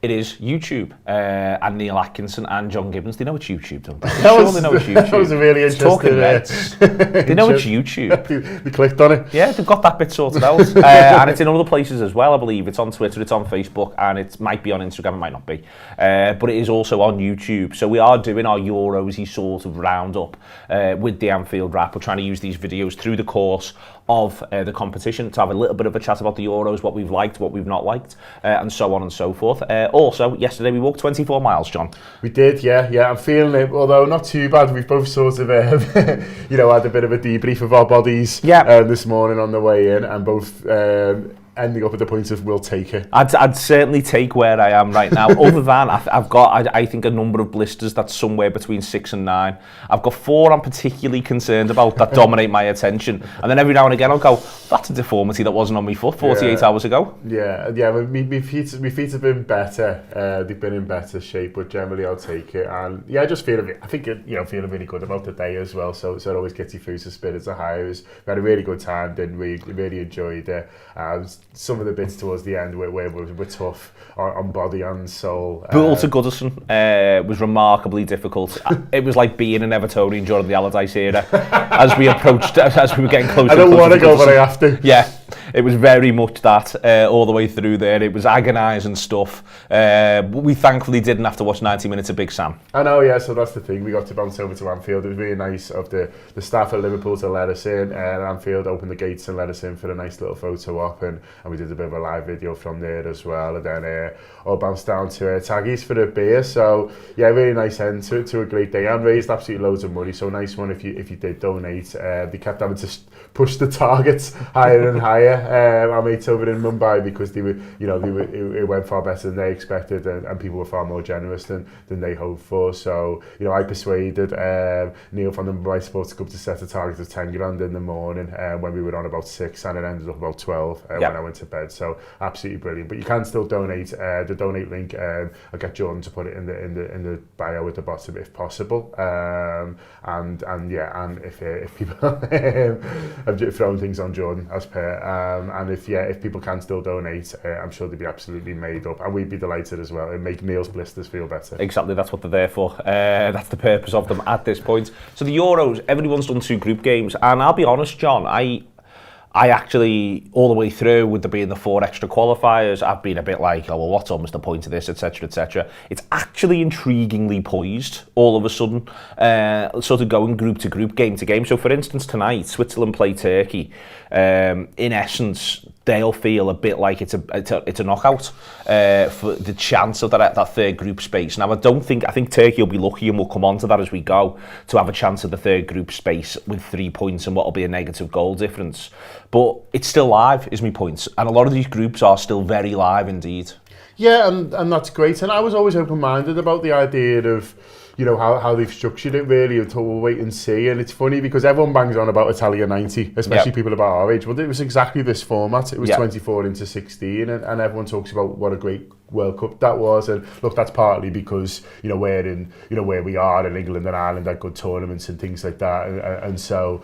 It is YouTube, and Neil Atkinson and John Gibbons. They know it's YouTube, don't they? They know it's YouTube. That was a really interesting... They know it's YouTube. They clicked on it. Yeah, they've got that bit sorted out. And it's in other places as well, I believe. It's on Twitter, it's on Facebook, and it might be on Instagram, it might not be. But it is also on YouTube. So we are doing our Eurosy sort of roundup with the Anfield Wrap. We're trying to use these videos through the course of the competition to have a little bit of a chat about the Euros, what we've liked, what we've not liked, and so on and so forth. Also, yesterday we walked 24 miles, John. We did, yeah. I'm feeling it, although not too bad. We've both sort of, had a bit of a debrief of our bodies this morning on the way in, and both ending up at the point of we'll take it. I'd certainly take where I am right now. Other than I've got, I think, a number of blisters that's somewhere between 6 and 9. I've got 4 I'm particularly concerned about that dominate my attention, and then every now and again I'll go, that's a deformity that wasn't on my foot 48 hours ago. Yeah. My feet have been better. They've been in better shape, but generally I'll take it. And I just feel feeling really good about the day as well. So it always gets you through to spirits are high. We had a really good time, didn't we? Really enjoyed it. Some of the bits towards the end were tough on body and soul. Bull to Goodison was remarkably difficult. It was like being an Evertonian during the Allardyce era as we were getting closer. I don't want to go, but I have to. Yeah, it was very much that all the way through there. It was agonising stuff. We thankfully didn't have to watch 90 minutes of Big Sam. I know, yeah, so that's the thing. We got to bounce over to Anfield. It was really nice of the staff at Liverpool to let us in. Anfield opened the gates and let us in for a nice little photo op, and we did a bit of a live video from there as well. And then all bounced down to Taggies for a beer. So yeah, really nice end to a great day, and raised absolutely loads of money. So nice one if you did donate. They kept having to push the targets higher and higher. Our mates over in Mumbai, because it went far better than they expected, and people were far more generous than they hoped for. So I persuaded Neil from the Mumbai Sports Club to set a target of 10 grand in the morning when we were on about 6, and it ended up about 12 when I went to bed. So absolutely brilliant. But you can still donate. The donate link, I'll get Jordan to put it in the bio at the bottom if possible. And if people I've thrown things on Jordan as per. And if people can still donate, I'm sure they'd be absolutely made up, and we'd be delighted as well. It'd make Neil's blisters feel better. Exactly, that's what they're there for. That's the purpose of them at this point. So the Euros, everyone's done 2 group games, and I'll be honest, John, I actually, all the way through, with there being the 4 extra qualifiers, I've been a bit like, oh, well, what's almost the point of this, etc., etc. It's actually intriguingly poised, all of a sudden, sort of going group to group, game to game. So, for instance, tonight, Switzerland play Turkey. In essence, they'll feel a bit like it's a knockout for the chance of that third group space. Now, I think Turkey will be lucky, and we'll come on to that as we go, to have a chance of the third group space with 3 points and what will be a negative goal difference. But it's still live, is my point. And a lot of these groups are still very live indeed. Yeah, and that's great. And I was always open-minded about the idea of, how they've structured it, really, until we'll wait and see. And it's funny because everyone bangs on about Italia 90, especially people about our age. Well, it was exactly this format. It was 24 into 16, and everyone talks about what a great World Cup that was. And look, that's partly because we're in where we are in England and Ireland had good tournaments and things like that, and so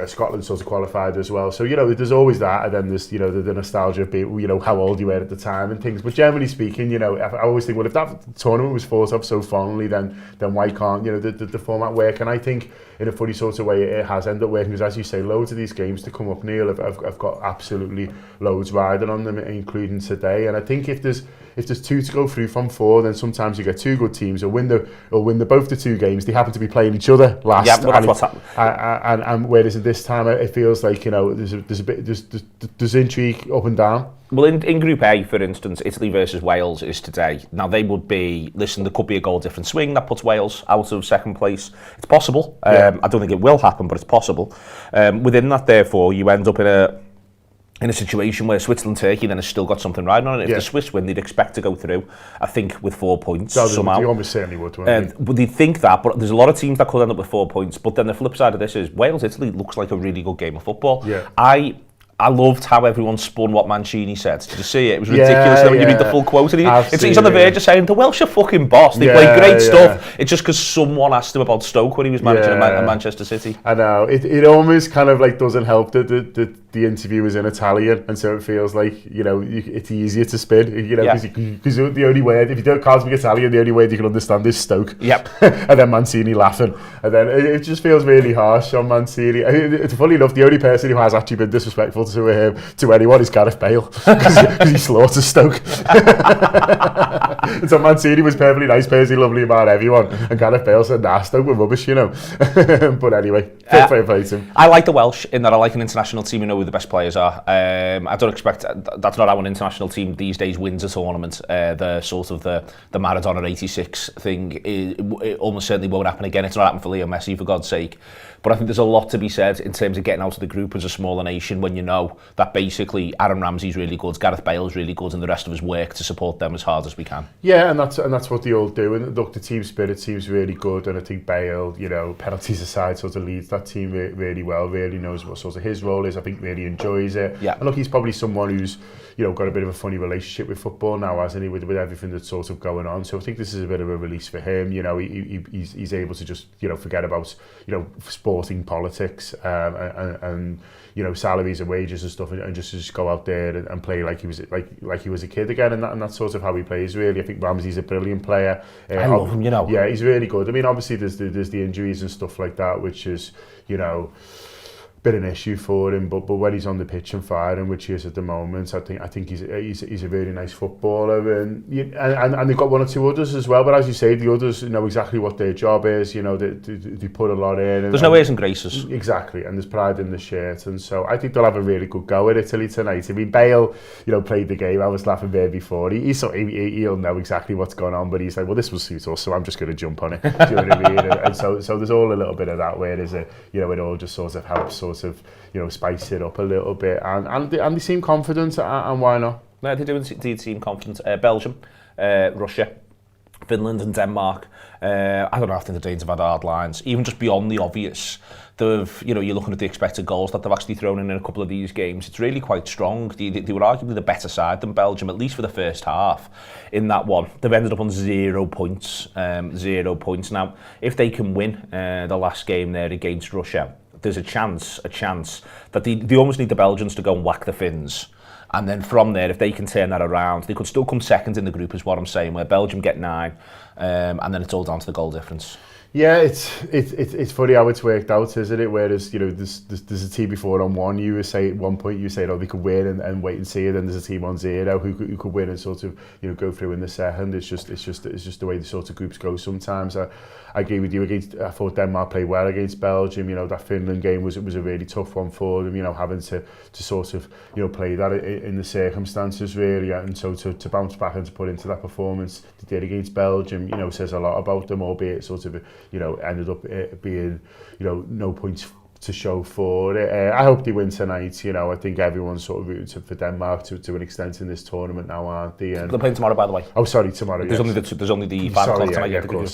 Scotland sort of qualified as well. So there's always that, and then there's the nostalgia of being, how old you were at the time and things. But generally speaking, I always think, well, if that tournament was thought of so fondly, then why can't the format work? And I think in a funny sort of way it has ended up working, because as you say, loads of these games to come up, Neil, I've got absolutely loads riding on them, including today. And I think if there's 2 to go through from 4, then sometimes you get 2 good teams or win both the 2 games. They happen to be playing each other last. Yeah, well, that's what's happened. And whereas in this time it feels like there's intrigue up and down. Well, in Group A, for instance, Italy versus Wales is today. Now, they would be, there could be a goal difference swing that puts Wales out of second place. It's possible. I don't think it will happen, but it's possible. Within that, therefore, you end up in a situation where Switzerland-Turkey then has still got something riding on it. If the Swiss win, they'd expect to go through, I think, with 4 points somehow. They almost certainly would, wouldn't they? But they'd think that, but there's a lot of teams that could end up with 4 points. But then the flip side of this is Wales-Italy looks like a really good game of football. Yeah. I loved how everyone spun what Mancini said. Did you see it? It was ridiculous. When you read the full quote, and he's on the verge of saying, the Welsh are fucking boss. They play great stuff. It's just because someone asked him about Stoke when he was managing Manchester City. I know. It almost kind of like doesn't help that the the interview was in Italian, and so it feels like, it's easier to spin, because the only word, if you can't speak Italian, the only word you can understand is Stoke. Yep. And then Mancini laughing, and then it just feels really harsh on Mancini. It's funny enough, the only person who has actually been disrespectful to anyone is Gareth Bale, because he slaughters Stoke. So Mancini was perfectly nice, perfectly lovely about everyone, and Gareth Bale said, nah, Stoke were rubbish, But anyway, fair play to him. I like the Welsh in that I like an international team who know who the best players are. I don't expect, that's not how an international team these days wins a tournament. The sort of the Maradona 86 thing, it almost certainly won't happen again. It's not happened for Leo Messi, for God's sake. But I think there's a lot to be said in terms of getting out of the group as a smaller nation when you know that basically Aaron Ramsey's really good, Gareth Bale's really good, and the rest of us work to support them as hard as we can. Yeah, and that's what they all do. And look, the team spirit seems really good, and I think Bale, penalties aside, sort of leads that team really well, really knows what sort of his role is, I think really enjoys it. Yeah. And look, he's probably someone who's, got a bit of a funny relationship with football now, hasn't he, with everything that's sort of going on. So I think this is a bit of a release for him. He's able to just, forget about, sporting politics and salaries and wages and stuff, and just go out there and play like he was a kid again. And that's sort of how he plays, really. I think Ramsey's a brilliant player. I love him, Yeah, he's really good. I mean, obviously there's the injuries and stuff like that, which is, bit an issue for him, but when he's on the pitch and firing, which he is at the moment, I think he's a really nice footballer, and they've got one or two others as well. But as you say, the others know exactly what their job is. They put a lot in. There's no airs and graces. Exactly, and there's pride in the shirt, and so I think they'll have a really good go at Italy tonight. I mean, Bale, played the game. I was laughing there before. He'll know exactly what's going on, but he's like, well, this will suit us, so I'm just going to jump on it. Do you know what I mean? And so there's all a little bit of that, where it all just sort of helps sort of spice it up a little bit, and they seem confident, and why not? No, they do indeed seem confident. Belgium, Russia, Finland and Denmark. I don't know, I think the Danes have had hard lines, even just beyond the obvious. You're looking at the expected goals that they've actually thrown in a couple of these games. It's really quite strong. They were arguably the better side than Belgium, at least for the first half in that one. They've ended up on 0 points. 0 points. Now, if they can win the last game there against Russia, there's a chance that they almost need the Belgians to go and whack the Finns. And then from there, if they can turn that around, they could still come second in the group, is what I'm saying, where Belgium get 9, and then it's all down to the goal difference. Yeah, it's funny how it's worked out, isn't it? Whereas, there's a team before on 1, you say at one point, you say, they could win and wait and see it, and there's a team on 0 who could win and sort of, go through in the second. It's just the way the sort of groups go sometimes. I agree with you. I thought Denmark played well against Belgium. That Finland game was a really tough one for them, having to sort of, play that in the circumstances, really. And so to bounce back and to put into that performance they did against Belgium, says a lot about them, albeit sort of, ended up being, no points to show for it. I hope they win tonight. I think everyone's sort of rooting for Denmark to an extent in this tournament now, aren't they? And they're playing tomorrow, by the way. Oh, sorry, tomorrow. There's only the 5 o'clock tonight. Yeah, of course,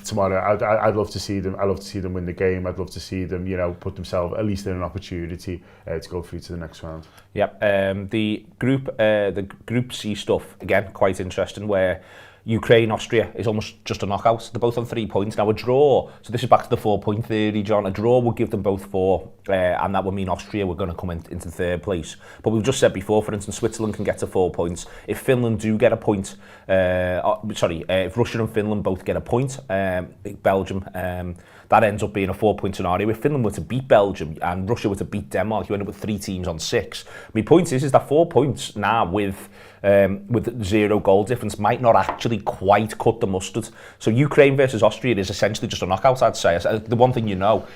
tomorrow, I'd love to see them. I'd love to see them win the game. I'd love to see them, put themselves at least in an opportunity to go through to the next round. Yep. The Group C stuff again, quite interesting, where Ukraine, Austria is almost just a knockout. They're both on 3 points. Now a draw, so this is back to the 4-point theory, John. A draw would give them both 4, and that would mean Austria were going to come into 3rd place. But we've just said before, for instance, Switzerland can get to 4 points. If Finland do get a point, if Russia and Finland both get a point, Belgium, that ends up being a 4-point scenario. If Finland were to beat Belgium and Russia were to beat Denmark, you end up with 3 teams on 6. My point is that 4 points now with 0 goal difference might not actually quite cut the mustard. So Ukraine versus Austria is essentially just a knockout, I'd say. The one thing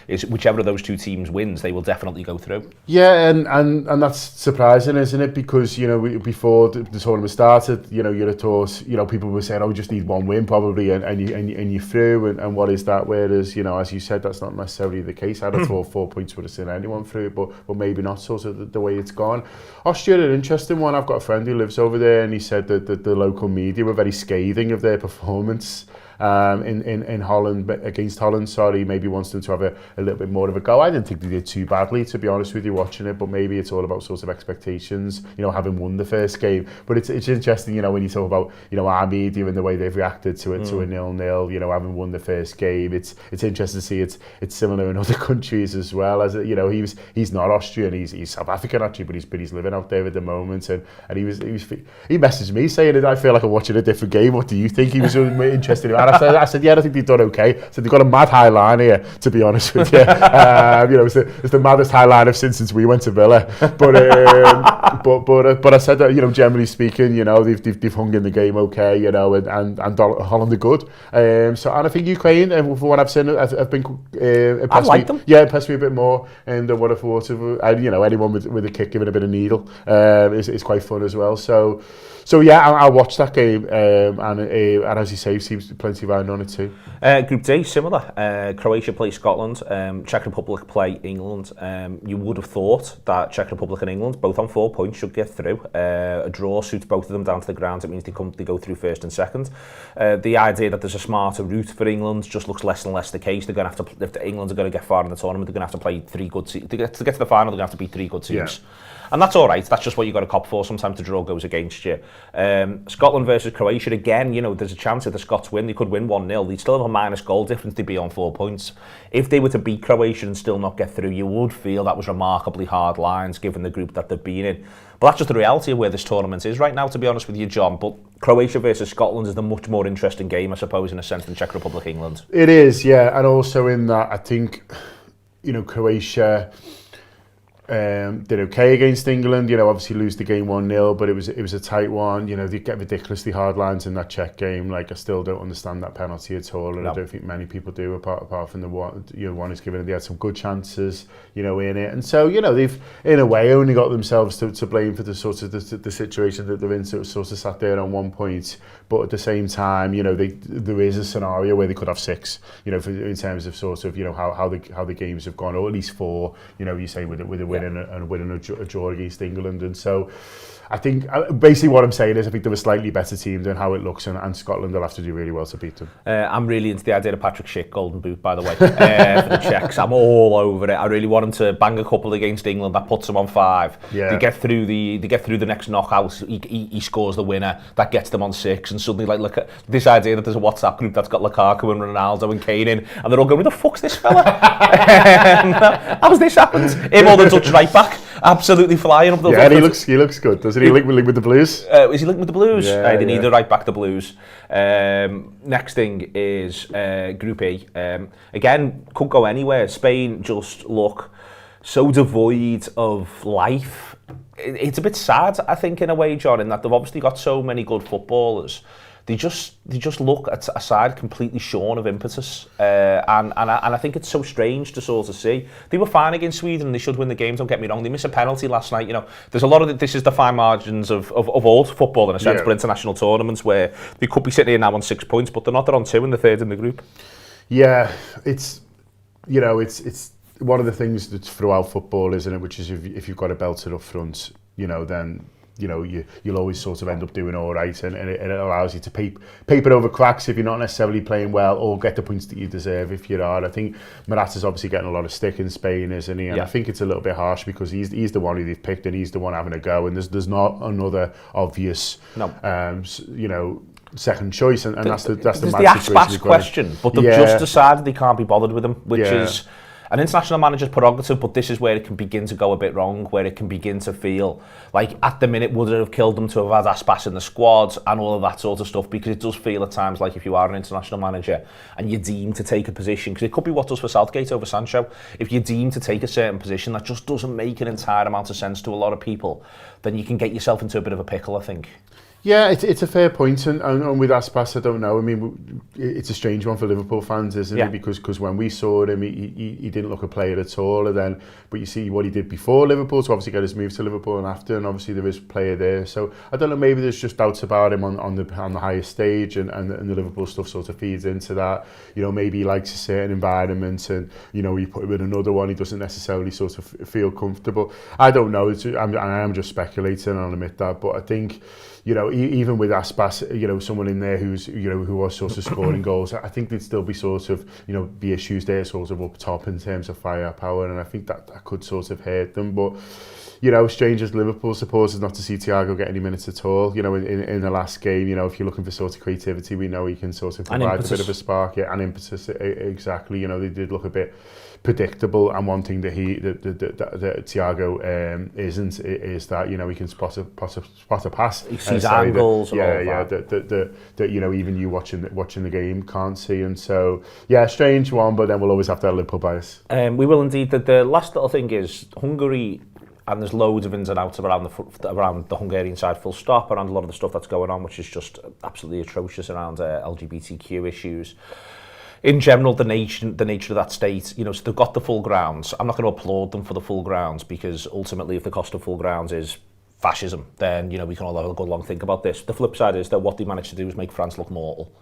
is whichever of those 2 teams wins, they will definitely go through. Yeah, and that's surprising, isn't it? Because, before the tournament started, you'd have thought, people were saying, we just need 1 win probably, and you're through, and what is that? Whereas, as you said, that's not necessarily the case. I'd have thought 4 points would have seen anyone through, but maybe not sort of the way it's gone. Austria, an interesting one. I've got a friend who lives over there, and he said that the local media were very scathing of their performance. in Holland, against Holland, sorry, maybe wants them to have a little bit more of a go. I didn't think they did too badly, to be honest with you, watching it, but maybe it's all about sort of expectations, having won the first game. But it's interesting, when you talk about, our media and the way they've reacted to it, to a 0-0, having won the first game. It's interesting to see it's similar in other countries as well. As he's not Austrian, he's South African actually, but he's living out there at the moment, and he messaged me saying that I feel like I'm watching a different game. What do you think? He was interested in that. I said, yeah, I think they've done okay. So they've got a mad high line here, to be honest with you. It's the maddest high line I've seen since we went to Villa. But I said that, generally speaking, they've hung in the game okay, and Holland are good. And I think Ukraine, for what I've seen, have been impressed. I like them. Yeah, impressed me a bit more than what I thought of. Anyone with a kick giving a bit of needle is quite fun as well. So yeah, I'll watch that game, and as you say, seems plenty of iron on it too. Group D, similar. Croatia play Scotland, Czech Republic play England. You would have thought that Czech Republic and England, both on 4 points, should get through. A draw suits both of them down to the ground. It means they go through first and second. The idea that there's a smarter route for England just looks less and less the case. They're going to have to, if the England are going to get far in the tournament, they're going to have to play 3 good teams. To get to the final, they're going to have to beat 3 good teams. Yeah. And that's all right. That's just what you got to cop for. Sometimes the draw goes against you. Scotland versus Croatia, again, there's a chance if the Scots win, they could win 1-0. They'd still have a minus goal difference. They'd be on 4 points. If they were to beat Croatia and still not get through, you would feel that was remarkably hard lines given the group that they've been in. But that's just the reality of where this tournament is right now, to be honest with you, John. But Croatia versus Scotland is the much more interesting game, I suppose, in a sense, than Czech Republic, England. It is, yeah. And also in that, I think, Croatia did okay against England, obviously lose the game 1-0, but it was a tight one. They get ridiculously hard lines in that Czech game. Like, I still don't understand that penalty at all, and no. I don't think many people do, apart from the one who's given it. They had some good chances, in it, and so they've in a way only got themselves to blame for the sort of the situation that they're in. So sort of sat there on 1 point, but at the same time, there is a scenario where they could have 6, in terms of sort of how the games have gone, or at least 4. You say with a win and winning a draw against England, and so I think basically what I'm saying is I think they're a slightly better team than how it looks, and Scotland will have to do really well to beat them. I'm really into the idea of Patrik Schick Golden Boot, by the way, for the Czechs. I'm all over it. I really want him to bang a couple against England. That puts them on 5. Yeah. They get through the next knockout. He scores the winner. That gets them on 6, and suddenly look at this idea that there's a WhatsApp group that's got Lukaku and Ronaldo and Kane in, and they're all going, "Who the fuck's this fella? How's this happened?" Him or the Dutch right back, absolutely flying up the. Yeah, and he looks good, doesn't he? Linked with the Blues? Is he linked with the Blues? Yeah, they need to right back the Blues. Next thing is Group E. Again, could go anywhere. Spain just look so devoid of life. It's a bit sad, I think, in a way, John, in that they've obviously got so many good footballers. They just look at a side completely shorn of impetus, and I think it's so strange to sort of see. They were fine against Sweden, and they should win the game. Don't get me wrong. They missed a penalty last night. There's a lot of this is the fine margins of all football in a sense, but international tournaments where they could be sitting here now on 6 points, but they're not. They're on 2 and the 3rd in the group. Yeah, it's one of the things that's throughout football, isn't it? Which is if you've got a belter up front, then. You'll always sort of end up doing all right, and it allows you to paper over cracks if you're not necessarily playing well, or get the points that you deserve if you are. I think Morata's obviously getting a lot of stick in Spain, isn't he? And I think it's a little bit harsh because he's the one who they've picked, and he's the one having a go, and there's not another obvious second choice, and that's the mad situation. Question, but they've just decided they can't be bothered with him, which is an international manager's prerogative, but this is where it can begin to go a bit wrong, where it can begin to feel like at the minute would it have killed them to have had Aspas in the squad and all of that sort of stuff, because it does feel at times like if you are an international manager and you're deemed to take a position, because it could be what does for Southgate over Sancho, if you're deemed to take a certain position that just doesn't make an entire amount of sense to a lot of people, then you can get yourself into a bit of a pickle, I think. Yeah, it's a fair point, and with Aspas, I don't know. I mean, it's a strange one for Liverpool fans, isn't it? Because when we saw him, he didn't look a player at all. And but you see what he did before Liverpool, to obviously get his move to Liverpool and after, and obviously there is a player there. So I don't know, maybe there's just doubts about him on the highest stage, and the Liverpool stuff sort of feeds into that. Maybe he likes a certain environment, and you put him in another one, he doesn't necessarily sort of feel comfortable. I don't know. I am just speculating, and I'll admit that, but I think. even with Aspas, someone in there who's, who was sort of scoring goals, I think there'd still be sort of, be issues there sort of up top in terms of firepower, and I think that could sort of hurt them. But, strange as Liverpool supporters not to see Thiago get any minutes at all, in the last game, if you're looking for sort of creativity, we know he can sort of provide a bit of a spark, and impetus, exactly, they did look a bit predictable, and one thing that Thiago isn't is that he can spot a pass. He sees angles. That even you watching the game can't see, and so strange one. But then we'll always have that Liverpool bias. We will indeed. The last little thing is Hungary. And there's loads of ins and outs around the Hungarian side, full stop, around a lot of the stuff that's going on, which is just absolutely atrocious around LGBTQ issues. In general, the nature of that state, so they've got the full grounds. I'm not going to applaud them for the full grounds, because ultimately, if the cost of full grounds is fascism, then we can all have a good long think about this. The flip side is that what they managed to do is make France look mortal.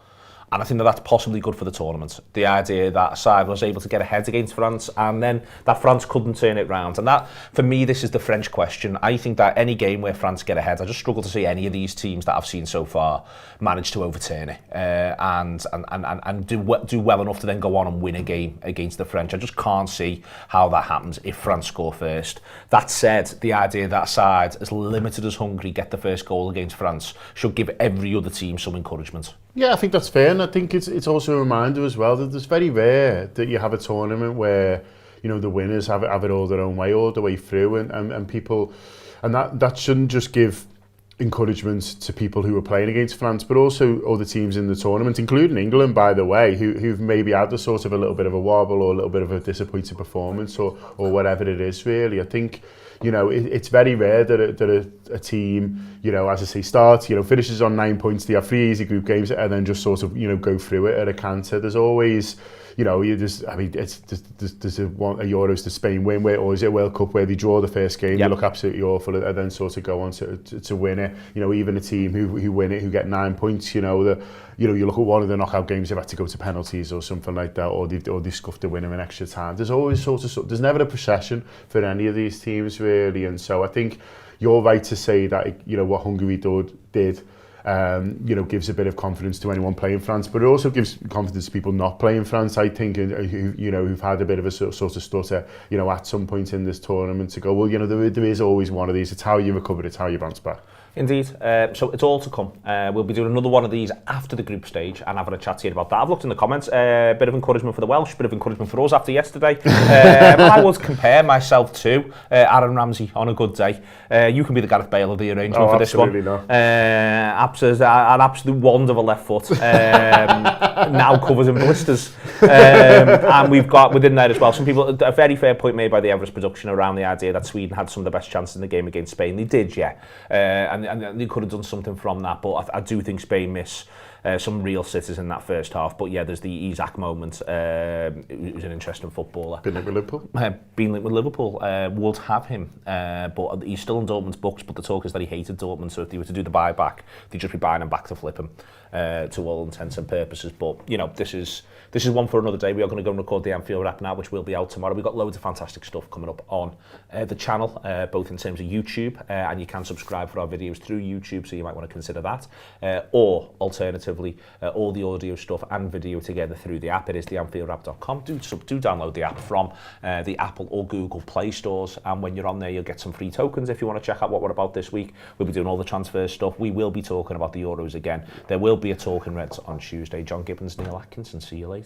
And I think that's possibly good for the tournament. The idea that a side was able to get ahead against France, and then that France couldn't turn it round. And that, for me, this is the French question. I think that any game where France get ahead, I just struggle to see any of these teams that I've seen so far manage to overturn it and do well enough to then go on and win a game against the French. I just can't see how that happens if France score first. That said, the idea that a side as limited as Hungary get the first goal against France should give every other team some encouragement. Yeah, I think that's fair, and I think it's also a reminder as well that it's very rare that you have a tournament where the winners have it all their own way all the way through, and people, and that shouldn't just give encouragement to people who are playing against France, but also other teams in the tournament, including England, by the way, who've maybe had a sort of a little bit of a wobble or a little bit of a disappointing performance or whatever it is. Really, I think. It's very rare that a team, as I say, starts, finishes on 9 points, they have 3 easy group games, and then just sort of, go through it at a canter. There's always, there's a Euros to Spain win, or is it a World Cup where they draw the first game, they look absolutely awful, and then sort of go on to win it. Even a team who win it, who get 9 points, you look at one of the knockout games, they've had to go to penalties or something like that, or they scuffed a winner in extra time. There's always there's never a procession for any of these teams, really, and so I think you're right to say that, what Hungary did, gives a bit of confidence to anyone playing France, but it also gives confidence to people not playing France, I think, who've had a bit of a sort of stutter, at some point in this tournament, to go, well, there is always one of these. It's how you recover, it's how you bounce back. Indeed. So it's all to come. We'll be doing another one of these after the group stage and having a chat to you about that. I've looked in the comments, a bit of encouragement for the Welsh, bit of encouragement for us after yesterday. I would compare myself to Aaron Ramsey on a good day. You can be the Gareth Bale of the arrangement for this one. An absolute wonder of a left foot. Now covered in blisters. And we've got within there as well some people, a very fair point made by the Everest production around the idea that Sweden had some of the best chances in the game against Spain. They did, yeah. And they could have done something from that, but I do think Spain miss some real sitters in that first half. But yeah, there's the Isaac moment, who's an interesting footballer. Been linked with Liverpool? Been linked with Liverpool. Would have him, but he's still in Dortmund's books, but the talk is that he hated Dortmund, so if they were to do the buyback, they'd just be buying him back to flip him, to all intents and purposes. But, this is one for another day. We are going to go and record the Anfield Wrap now, which will be out tomorrow. We've got loads of fantastic stuff coming up on the channel, both in terms of YouTube, and you can subscribe for our videos through YouTube, so you might want to consider that, or alternatively, all the audio stuff and video together through the app. It is theanfieldwrap.com. Do download the app from the Apple or Google Play stores, and when you're on there, you'll get some free tokens if you want to check out what we're about this week. We'll be doing all the transfer stuff. We will be talking about the Euros again. There will be a Talking Reds on Tuesday. John Gibbons, Neil Atkinson. See you later.